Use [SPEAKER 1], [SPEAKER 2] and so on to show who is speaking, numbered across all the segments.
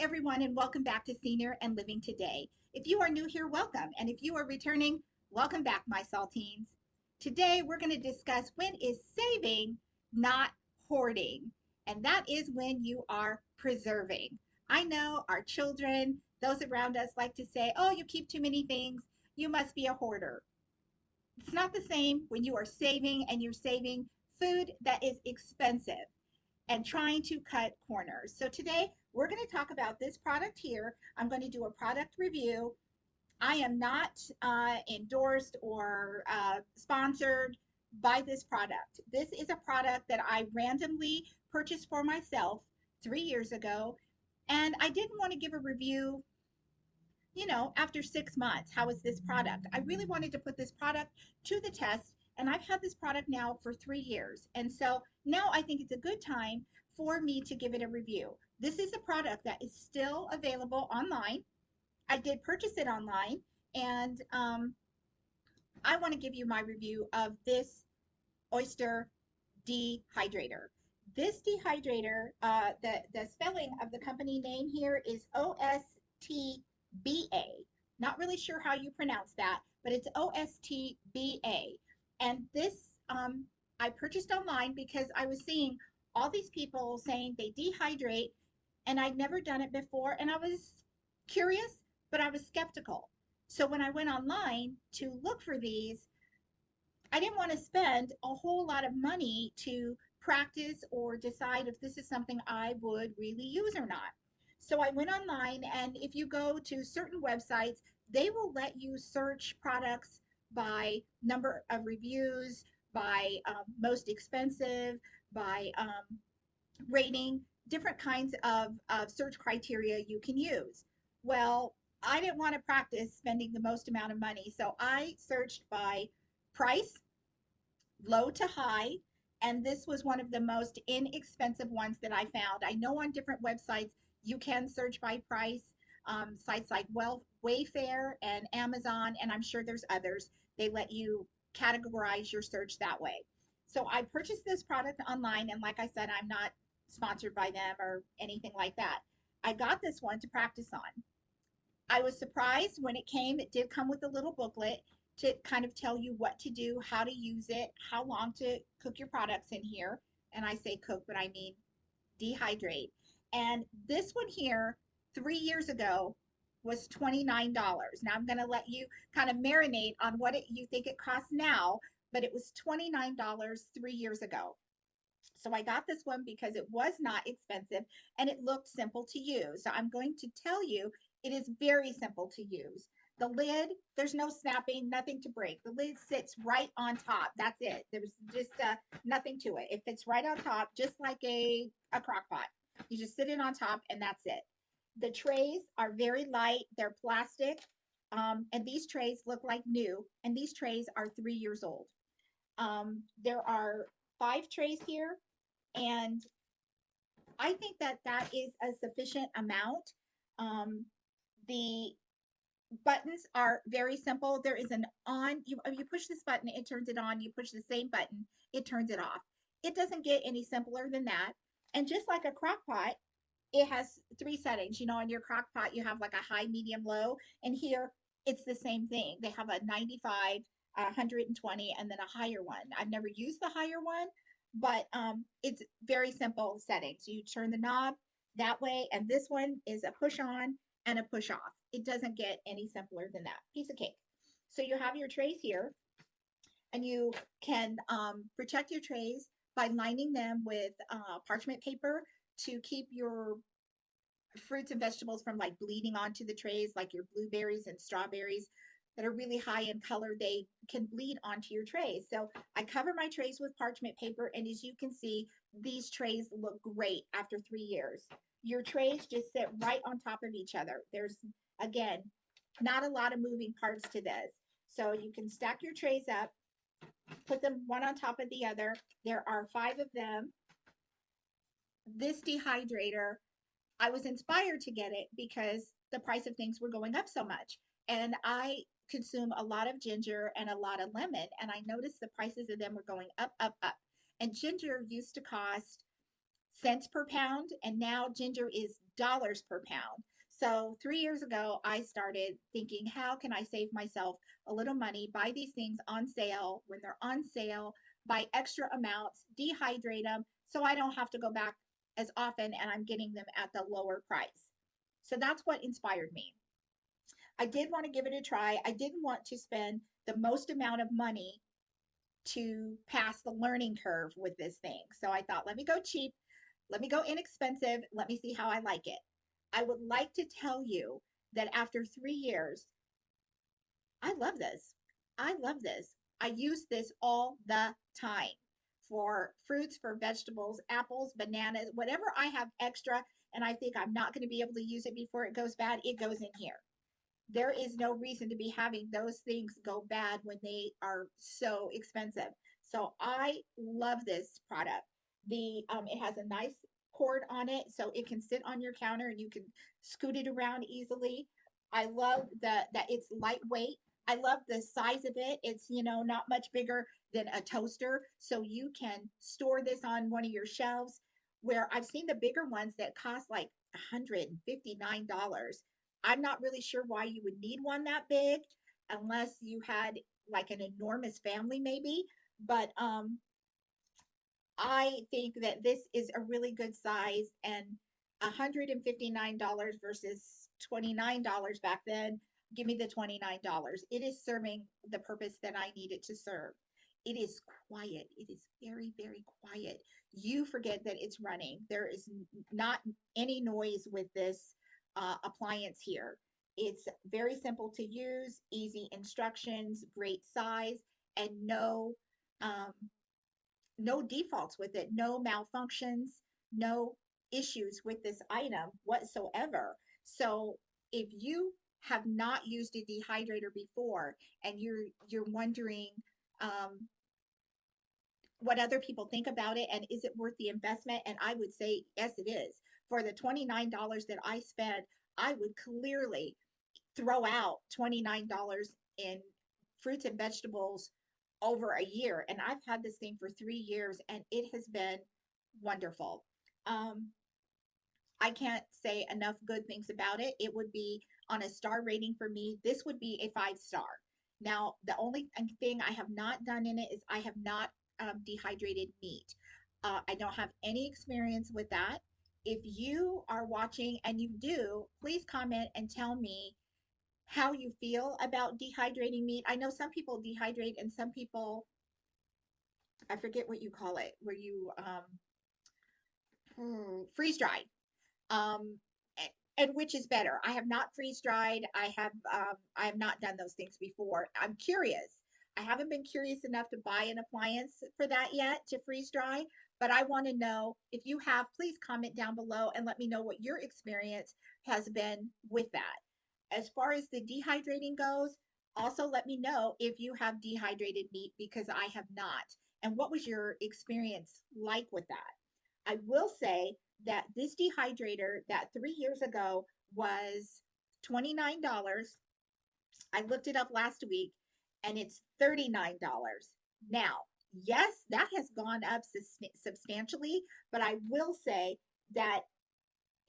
[SPEAKER 1] everyone, and welcome back to Senior and Living Today. If you are new here, welcome. And if you are returning, welcome back, my saltines. Today, we're going to discuss when is saving, not hoarding. And that is when you are preserving. I know our children, those around us like to say, oh, you keep too many things. You must be a hoarder. It's not the same when you are saving and you're saving food that is expensive and trying to cut corners. So today we're going to talk about this product here. I'm going to do a product review. I am not endorsed or sponsored by this product. This is a product that I randomly purchased for myself 3 years ago, and I didn't want to give a review, after 6 months. How is this product? I really wanted to put this product to the test, and I've had this product now for 3 years. And so now I think it's a good time for me to give it a review. This is a product that is still available online. I did purchase it online, and I want to give you my review of this oyster dehydrator. This dehydrator, the spelling of the company name here is OSTBA. Not really sure how you pronounce that, but it's OSTBA. And this I purchased online because I was seeing all these people saying they dehydrate, and I'd never done it before, and I was curious, but I was skeptical. So when I went online to look for these, I didn't want to spend a whole lot of money to practice or decide if this is something I would really use or not. So I went online, and if you go to certain websites, they will let you search products by number of reviews, by most expensive, by rating, different kinds of search criteria you can use. Well, I didn't want to practice spending the most amount of money, so I searched by price, low to high, and this was one of the most inexpensive ones that I found. I know on different websites you can search by price, sites like Wayfair and Amazon, and I'm sure there's others. They let you categorize your search that way. So I purchased this product online, and like I said, I'm not sponsored by them or anything like that. I got this one to practice on. I was surprised when it came. It did come with a little booklet to kind of tell you what to do, how to use it, how long to cook your products in here. And I say cook, but I mean dehydrate. And this one here, 3 years ago, was $29. Now I'm going to let you kind of marinate on what you think it costs now, but it was $29 3 years ago. So I got this one because it was not expensive and it looked simple to use. So I'm going to tell you it is very simple to use. The lid, there's no snapping, nothing to break. The lid sits right on top. That's it. There's just nothing to it. It fits right on top, just like a crock pot. You just sit it on top and that's it. The trays are very light. They're plastic. And these trays look like new. And these trays are 3 years old. There are 5 trays here, and I think that that is a sufficient amount. The buttons are very simple. There is an on, you push this button, it turns it on. You push the same button, it turns it off. It doesn't get any simpler than that. And just like a crock pot, it has 3 settings. In your crock pot, you have like a high, medium, low. And here, it's the same thing. They have a 95, a 120, and then a higher one. I've never used the higher one, but it's very simple settings. You turn the knob that way, and this one is a push on and a push off. It doesn't get any simpler than that. Piece of cake. So you have your trays here, and you can protect your trays by lining them with parchment paper to keep your fruits and vegetables from like bleeding onto the trays, like your blueberries and strawberries that are really high in color. They can bleed onto your trays. So I cover my trays with parchment paper, and as you can see, these trays look great after 3 years. Your trays just sit right on top of each other. There's, again, not a lot of moving parts to this. So you can stack your trays up, put them one on top of the other. There are 5 of them. This dehydrator, I was inspired to get it because the price of things were going up so much. And I consume a lot of ginger and a lot of lemon, and I noticed the prices of them were going up, up, up. And ginger used to cost cents per pound, and now ginger is dollars per pound. So 3 years ago, I started thinking, how can I save myself a little money? Buy these things on sale when they're on sale, buy extra amounts, dehydrate them so I don't have to go back as often and I'm getting them at the lower price. So that's what inspired me. I did want to give it a try. I didn't want to spend the most amount of money to pass the learning curve with this thing. So I thought, let me go cheap, let me go inexpensive, let me see how I like it. I would like to tell you that after 3 years, I love this. I love this. I use this all the time for fruits, for vegetables, apples, bananas, whatever I have extra, and I think I'm not going to be able to use it before it goes bad, it goes in here. There is no reason to be having those things go bad when they are so expensive. So I love this product. The it has a nice cord on it, so it can sit on your counter and you can scoot it around easily. I love that it's lightweight. I love the size of it. It's, not much bigger than a toaster, so you can store this on one of your shelves. Where I've seen the bigger ones that cost like $159. I'm not really sure why you would need one that big unless you had like an enormous family, maybe. But I think that this is a really good size, and $159 versus $29 back then. Give me the $29. It is serving the purpose that I need it to serve. It is quiet. It is very, very quiet. You forget that it's running. There is not any noise with this appliance here. It's very simple to use, easy instructions, great size, and um, no defaults with it, no malfunctions, no issues with this item whatsoever. So if you have not used a dehydrator before and you're wondering um, what other people think about it and is it worth the investment, and I would say yes, it is. For the $29 that I spent, I would clearly throw out $29 in fruits and vegetables over a year. And I've had this thing for 3 years and it has been wonderful. Um, I can't say enough good things about it. It would be on a star rating for me. This would be a 5 star. Now, the only thing I have not done in it is I have not dehydrated meat. I don't have any experience with that. If you are watching and you do, please comment and tell me how you feel about dehydrating meat. I know some people dehydrate and some people, I forget what you call it, where you freeze dried. Um, and which is better? I have not freeze dried. I have not done those things before. I'm curious. I haven't been curious enough to buy an appliance for that yet to freeze dry, but I want to know if you have, please comment down below and let me know what your experience has been with that. As far as the dehydrating goes, also let me know if you have dehydrated meat because I have not. And what was your experience like with that? I will say that this dehydrator that 3 years ago was $29. I looked it up last week and it's $39 now. Yes, that has gone up substantially, but I will say that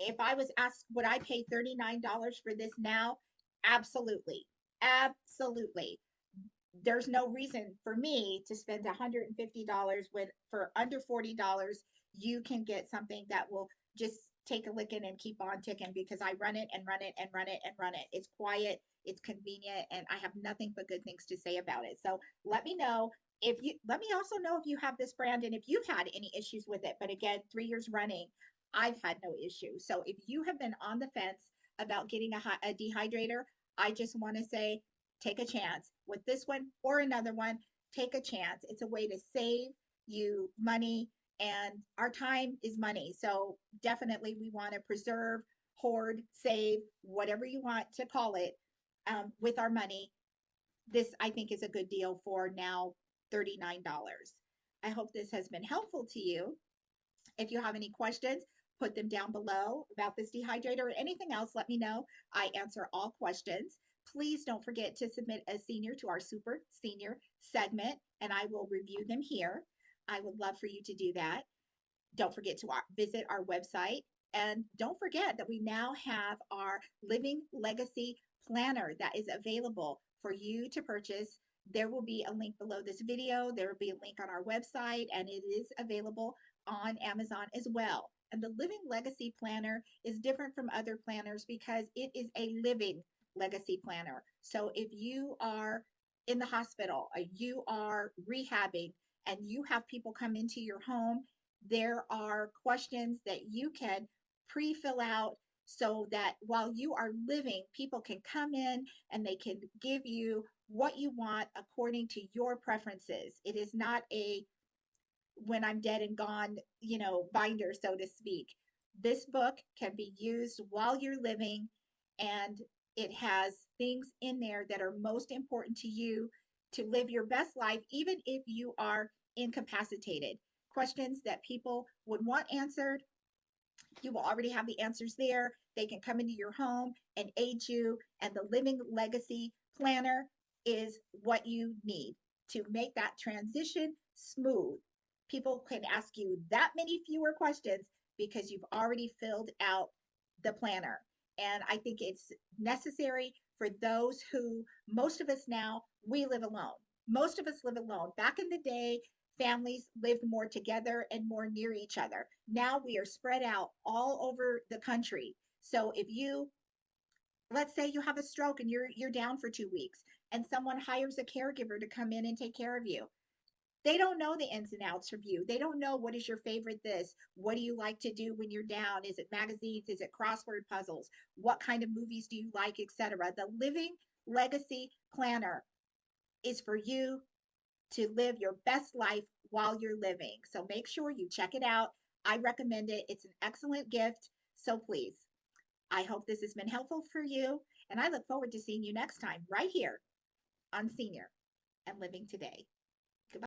[SPEAKER 1] if I was asked, would I pay $39 for this now? Absolutely. Absolutely. There's no reason for me to spend $150 when for under $40 you can get something that will just take a licking and keep on ticking because I run it and run it and run it and run it. It's quiet, it's convenient, and I have nothing but good things to say about it. So let me know if you let me also know if you have this brand and if you've had any issues with it. But again, 3 years running, I've had no issue. So if you have been on the fence about getting a dehydrator, I just want to say take a chance with this one or another one. Take a chance. It's a way to save you money, and our time is money. So definitely we want to preserve, hoard, save, whatever you want to call it, with our money. This I think is a good deal for now $39. I hope this has been helpful to you. If you have any questions, put them down below about this dehydrator or anything else. Let me know. I answer all questions. Please don't forget to submit a senior to our super senior segment, and I will review them here. I would love for you to do that. Don't forget to visit our website. And don't forget that we now have our Living Legacy Planner that is available for you to purchase. There will be a link below this video. There will be a link on our website, and it is available on Amazon as well. And the Living Legacy Planner is different from other planners because it is a living legacy planner. So if you are in the hospital, or you are rehabbing, and you have people come into your home, there are questions that you can pre-fill out so that while you are living, people can come in and they can give you what you want according to your preferences. It is not a when I'm dead and gone, binder, so to speak. This book can be used while you're living, and it has things in there that are most important to you to live your best life, even if you are incapacitated. Questions that people would want answered, you will already have the answers there. They can come into your home and aid you. And the Living Legacy Planner is what you need to make that transition smooth. People can ask you that many fewer questions because you've already filled out the planner. And I think it's necessary for those who, most of us now, we live alone. Most of us live alone. Back in the day, families lived more together and more near each other. Now we are spread out all over the country. So if you, let's say you have a stroke and you're down for 2 weeks, and someone hires a caregiver to come in and take care of you, they don't know the ins and outs of you. They don't know what is your favorite this. What do you like to do when you're down? Is it magazines? Is it crossword puzzles? What kind of movies do you like, etc.? The Living Legacy Planner is for you to live your best life while you're living. So make sure you check it out. I recommend it. It's an excellent gift. So please, I hope this has been helpful for you. And I look forward to seeing you next time right here on Senior and Living Today.